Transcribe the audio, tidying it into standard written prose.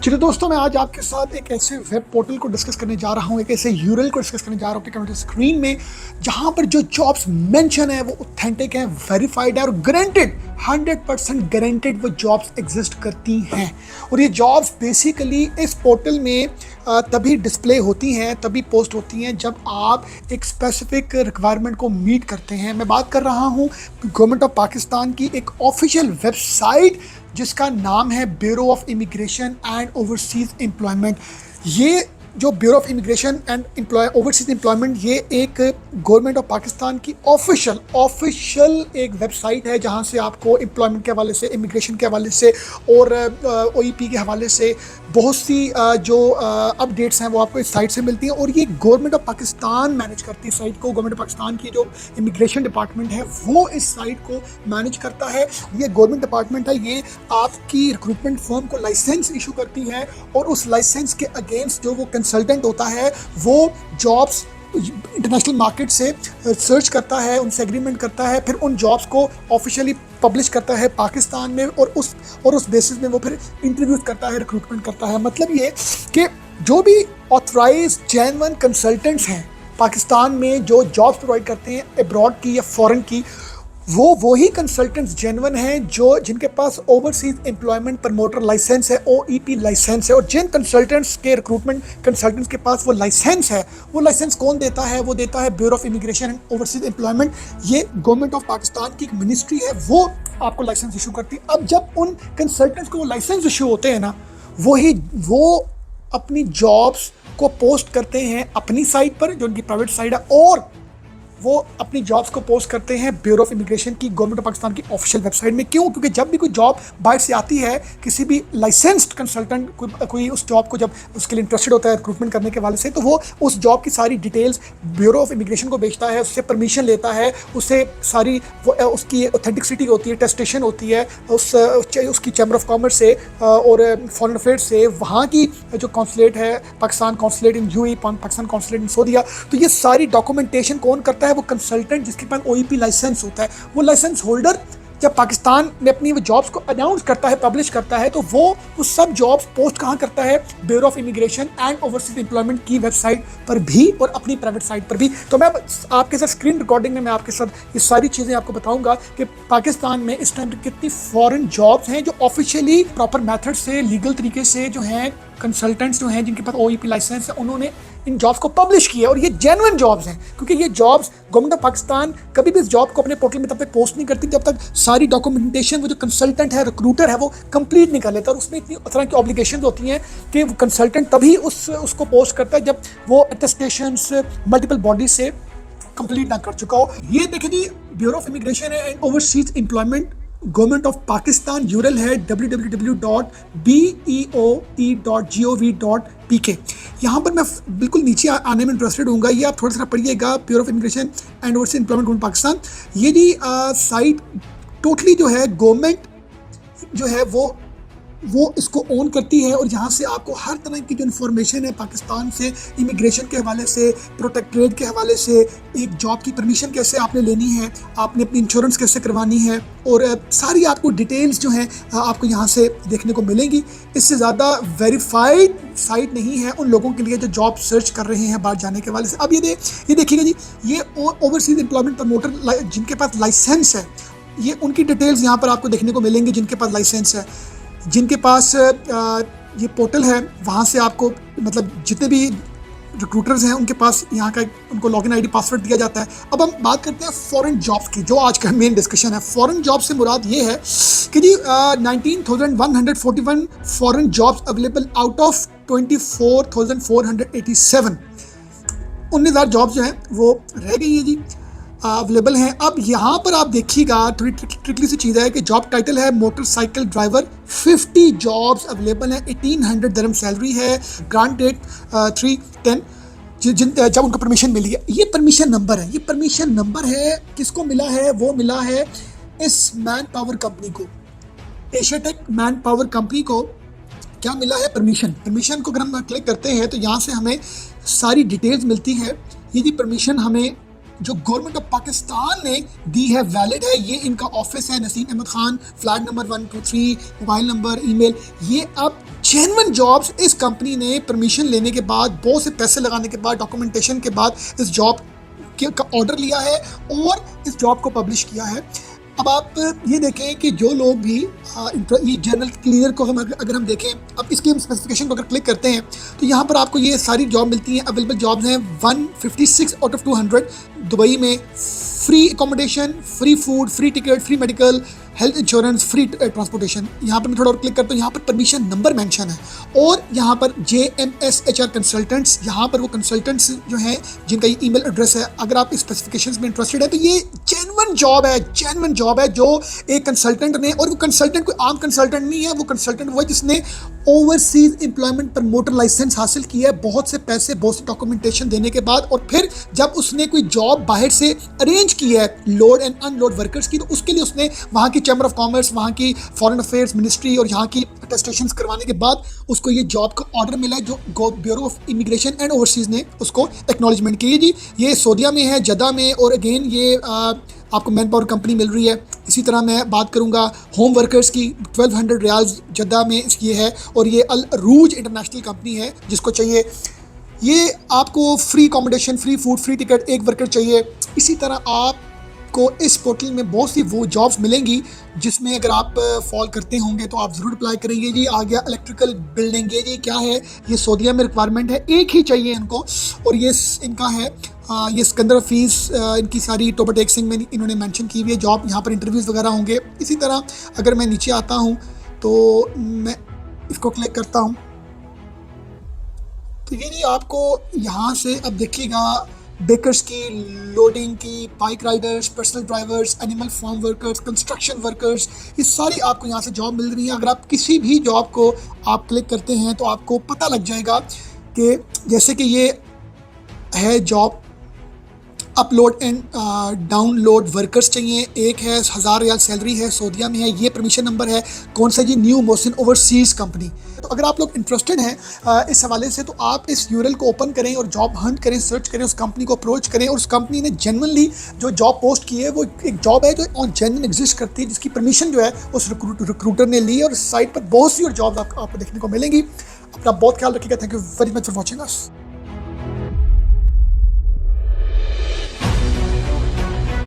चलिए दोस्तों, मैं आज आपके साथ एक ऐसे वेब पोर्टल को डिस्कस करने जा रहा हूँ, एक ऐसे यूआरएल को डिस्कस करने जा रहा हूँ आपके कंप्यूटर स्क्रीन में, जहाँ पर जो जॉब्स मेंशन है वो ऑथेंटिक है, वेरीफाइड है और गारंटेड 100% गारंटेड वो जॉब्स एग्जिस्ट करती हैं। और ये जॉब्स बेसिकली इस पोर्टल में तभी डिस्प्ले होती हैं, तभी पोस्ट होती हैं जब आप एक स्पेसिफिक रिक्वायरमेंट को मीट करते हैं। मैं बात कर रहा हूँ गवर्नमेंट ऑफ पाकिस्तान की एक ऑफिशियल वेबसाइट जिसका नाम है bureau of immigration and overseas employment. ये जो bureau of immigration and overseas employment ये एक गवर्नमेंट ऑफ पाकिस्तान की ऑफिशियल एक वेबसाइट है, जहां से आपको एम्प्लॉयमेंट के हवाले से, इमिग्रेशन के हवाले से और ओईपी के हवाले से बहुत सी जो अपडेट्स हैं वो आपको इस साइट से मिलती हैं। और ये गवर्नमेंट ऑफ पाकिस्तान मैनेज करती है साइट को। गवर्नमेंट ऑफ पाकिस्तान की जो इमिग्रेशन डिपार्टमेंट है वो इस साइट को मैनेज करता है। ये गवर्नमेंट डिपार्टमेंट है, ये आपकी रिक्रूटमेंट फर्म को लाइसेंस इशू करती है और उस लाइसेंस के अगेंस्ट जो वो कंसल्टेंट होता है वो जॉब्स इंटरनेशनल मार्केट से सर्च करता है, उनसे एग्रीमेंट करता है, फिर उन जॉब्स को ऑफिशियली पब्लिश करता है पाकिस्तान में और उस बेसिस में वो फिर इंटरव्यूज करता है, रिक्रूटमेंट करता है। मतलब ये कि जो भी ऑथराइज जेन्युइन कंसल्टेंट्स हैं पाकिस्तान में जो जॉब्स प्रोवाइड करते हैं अब्रॉड की या फॉरेन की, वो ही कंसल्टेंट्स जेन्युइन हैं जिनके पास ओवरसीज एम्प्लॉयमेंट प्रमोटर लाइसेंस है, ओईपी लाइसेंस है। और जिन कंसल्टेंट्स के रिक्रूटमेंट कंसल्टेंट्स के पास वो लाइसेंस है, वो लाइसेंस कौन देता है? वो देता है bureau of immigration and overseas employment. ये गवर्नमेंट ऑफ पाकिस्तान की एक मिनिस्ट्री है, वो आपको लाइसेंस इशू करती है। अब जब उन कंसल्टेंट्स को वो लाइसेंस इशू होते हैं ना, वो अपनी जॉब्स को पोस्ट करते हैं अपनी साइट पर, जो उनकी प्राइवेट साइट है, और वो अपनी जॉब्स को पोस्ट करते हैं ब्यूरो ऑफ इमिग्रेशन की, गवर्नमेंट ऑफ पाकिस्तान की ऑफिशियल वेबसाइट में। क्यों? क्योंकि जब भी कोई जॉब बाहर से आती है, किसी भी लाइसेंस्ड कंसल्टेंट कोई उस जॉब को जब उसके लिए इंटरेस्टेड होता है रिक्रूटमेंट करने के वाले से, तो वो उस जॉब की सारी डिटेल्स ब्यूरो ऑफ इमिग्रेशन को भेजता है, उससे परमिशन लेता है, उससे सारी उसकी ऑथेंटिसिटी होती है, टेस्टेशन होती है उसकी चैम्बर ऑफ कॉमर्स से और फॉरेन अफेयर्स से, वहाँ की जो कॉन्सुलेट है, Pakistan consulate in UAE, Pakistan consulate in सऊदीया, तो ये सारी डॉक्यूमेंटेशन कौन करता है? वो कंसल्टेंट जिसके पास ओईपी लाइसेंस होता है। वो लाइसेंस होल्डर जब पाकिस्तान में अपनी जॉब्स को अनाउंस करता है, पब्लिश करता है, तो वो सब जॉब्स पोस्ट कहाँ करता है? Bureau of immigration and overseas employment की वेबसाइट पर भी और अपनी प्राइवेट साइट पर भी। तो मैं आपके साथ स्क्रीन रिकॉर्डिंग में मैं आपके साथ ये सारी चीज़ें आपको बताऊंगा कि पाकिस्तान में इस टाइम कितनी फॉरेन जॉब्स हैं जो ऑफिशियली प्रॉपर मेथड से, लीगल तरीके से जो हैं, कंसल्टेंट्स जो हैं जिनके पास ओईपी लाइसेंस है, उन्होंने इन जॉब्स को पब्लिश किया। और ये जेन्युइन जॉब्स हैं, क्योंकि ये जॉब्स गवर्नमेंट ऑफ पाकिस्तान कभी भी इस जॉब को अपने पोर्टल में तब तक पोस्ट नहीं करती जब तक सारी डॉक्यूमेंटेशन वो जो कंसल्टेंट है, रिक्रूटर है, वो कंप्लीट नहीं कर लेता। और उसमें इतनी तरह की ऑब्लिगेशंस होती हैं कि वो कंसल्टेंट तभी उसको पोस्ट करता है जब वो अटेस्टेशंस मल्टीपल बॉडी से कंप्लीट ना कर चुका हो। ये देखिए जी, bureau of immigration and overseas employment, government of Pakistan, URL है www.beoe.gov.pk। यहाँ पर मैं बिल्कुल नीचे आने में इंटरेस्टेड हूँगा, ये आप थोड़ा सा पढ़िएगा, bureau of immigration and overseas employment government Pakistan. ये जी साइट टोटली जो है गवर्नमेंट जो है वो इसको ओन करती है। और यहाँ से आपको हर तरह की जो इन्फॉर्मेशन है पाकिस्तान से, इमिग्रेशन के हवाले से, प्रोटेक्टरेट के हवाले से, एक जॉब की परमिशन कैसे आपने लेनी है, आपने अपनी इंश्योरेंस कैसे करवानी है, और सारी आपको डिटेल्स जो हैं आपको यहाँ से देखने को मिलेंगी। इससे ज़्यादा वेरीफाइड साइट नहीं है उन लोगों के लिए जो जॉब सर्च कर रहे हैं बाहर जाने के हवाले से। अब ये देखिएगा जी, ये ओवरसीज एम्प्लॉयमेंट प्रमोटर जिनके पास लाइसेंस है, ये उनकी डिटेल्स यहाँ पर आपको देखने को मिलेंगी जिनके पास लाइसेंस है। जिनके पास ये पोर्टल है, वहाँ से आपको मतलब जितने भी रिक्रूटर्स हैं उनके पास यहाँ का उनको लॉगिन आईडी पासवर्ड दिया जाता है। अब हम बात करते हैं फॉरेन जॉब्स की, जो आज का मेन डिस्कशन है। फॉरेन जॉब से मुराद ये है कि जी 19,141 foreign jobs available out of 24,487। 19,000 jobs जो हैं वो रह गई है जी, अवेलेबल हैं। अब यहाँ पर आप देखिएगा, थोड़ी ट्रिकली सी चीज़ है कि जॉब टाइटल है मोटरसाइकिल ड्राइवर, 50 जॉब्स अवेलेबल हैं, 1800 दिरहम सैलरी है, ग्रांट डेट 3/10 जब उनको परमिशन मिली है। ये परमिशन नंबर है, ये परमिशन नंबर है किसको मिला है? वो मिला है इस मैन पावर कंपनी को, एशियाटेक मैन पावर कंपनी को क्या मिला है? परमिशन को अगर हम क्लिक करते हैं तो यहाँ से हमें सारी डिटेल्स मिलती है। ये जी परमिशन हमें जो गवर्नमेंट ऑफ पाकिस्तान ने दी है, वैलिड है। ये इनका ऑफिस है, Naseem Ahmed Khan, flat number 123, mobile number, email. ये अब जेन्युइन जॉब्स इस कंपनी ने परमिशन लेने के बाद, बहुत से पैसे लगाने के बाद, डॉक्यूमेंटेशन के बाद इस जॉब का ऑर्डर लिया है और इस जॉब को पब्लिश किया है। अब आप ये देखें कि जो लोग भी ये जनरल क्लीनर को अगर हम देखें, अब इसकी हम स्पेसिफिकेशन को अगर क्लिक करते हैं तो यहाँ पर आपको ये सारी जॉब मिलती हैं। अवेलेबल जॉब्स हैं 156 आउट ऑफ 200 दुबई में। Free accommodation, free food, free ticket, free medical, health insurance, free transportation. यहाँ पर मैं थोड़ा और क्लिक करता हूँ, यहाँ पर परमिशन नंबर मेंशन है और यहाँ पर JMSHR कंसल्टेंट्स, यहाँ पर वो कंसल्टेंट्स जो हैं जिनका ये ईमेल एड्रेस है। अगर आप इस स्पेसिफिकेशंस में इंटरेस्टेड है तो ये जेन्युइन जॉब है जो एक कंसल्टेंट ने, और वो कंसल्टेंट कोई आम कंसल्टेंट नहीं है, वो कंसल्टेंट वो है जिसने ओवरसीज एम्प्लॉयमेंट प्रमोटर लाइसेंस हासिल किया है, बहुत से पैसे, बहुत से डॉक्यूमेंटेशन देने के बाद। और फिर जब उसने कोई जॉब बाहर से अरेंज की है लोड एंड अनलोड वर्कर्स की, तो उसके लिए उसने वहाँ की चैम्बर ऑफ कॉमर्स, वहाँ की फॉरेन अफेयर्स मिनिस्ट्री और यहाँ की अटेस्टेशन करवाने के बाद उसको ये जॉब का ऑर्डर मिला है, जो bureau of immigration and overseas ने उसको एक्नॉलेजमेंट की जी। ये सऊदीया में है, जद्दा में, और अगेन ये आपको मैन पावर कंपनी मिल रही है। इसी तरह मैं बात करूंगा होम वर्कर्स की, 1200 रियाल्स जद्दा में ये है, और ये अल रूज इंटरनेशनल कंपनी है जिसको चाहिए ये आपको free accommodation, free food, free ticket, एक वर्कर चाहिए। इसी तरह आपको इस पोर्टल में बहुत सी वो जॉब्स मिलेंगी जिसमें अगर आप फॉल करते होंगे तो आप ज़रूर अप्लाई करेंगे जी। आ गया इलेक्ट्रिकल बिल्डिंग, ये जी क्या है, ये सऊदीया में रिक्वायरमेंट है, एक ही चाहिए इनको, और ये इनका है ये सिकंदर हफीज़, इनकी सारी टोबा सिंह में इन्होंने मेंशन की हुई है जॉब। यहाँ पर इंटरव्यूज़ वगैरह होंगे। इसी तरह अगर मैं नीचे आता हूँ तो मैं इसको क्लिक करता हूँ तो ये जी आपको यहाँ से अब देखिएगा बेकर्स की, लोडिंग की, bike riders, personal drivers, animal farm workers, construction workers, ये सारी आपको यहाँ से जॉब मिल रही है। अगर आप किसी भी जॉब को आप क्लिक करते हैं तो आपको पता लग जाएगा कि जैसे कि ये है job upload and download workers चाहिए, एक है 1000 रियाल सैलरी है, सऊदीया में है, ये परमिशन नंबर है, कौन सा जी, न्यू मोहसिन ओवरसीज़ कंपनी। तो अगर आप लोग इंटरेस्टेड हैं इस हवाले से तो आप इस यूआरएल को ओपन करें और जॉब हंट करें, सर्च करें, उस कंपनी को अप्रोच करें। और उस कंपनी ने जेन्युइनली जो जॉब पोस्ट की है वो एक जॉब है जो ऑन जेन्युइन एग्जिस्ट करती है, जिसकी परमिशन जो है उस रिक्रूटर ने ली है, और साइट पर बहुत सी और जॉब आपको देखने को मिलेंगी। अपना बहुत ख्याल रखिएगा। Thank you very much for watching us.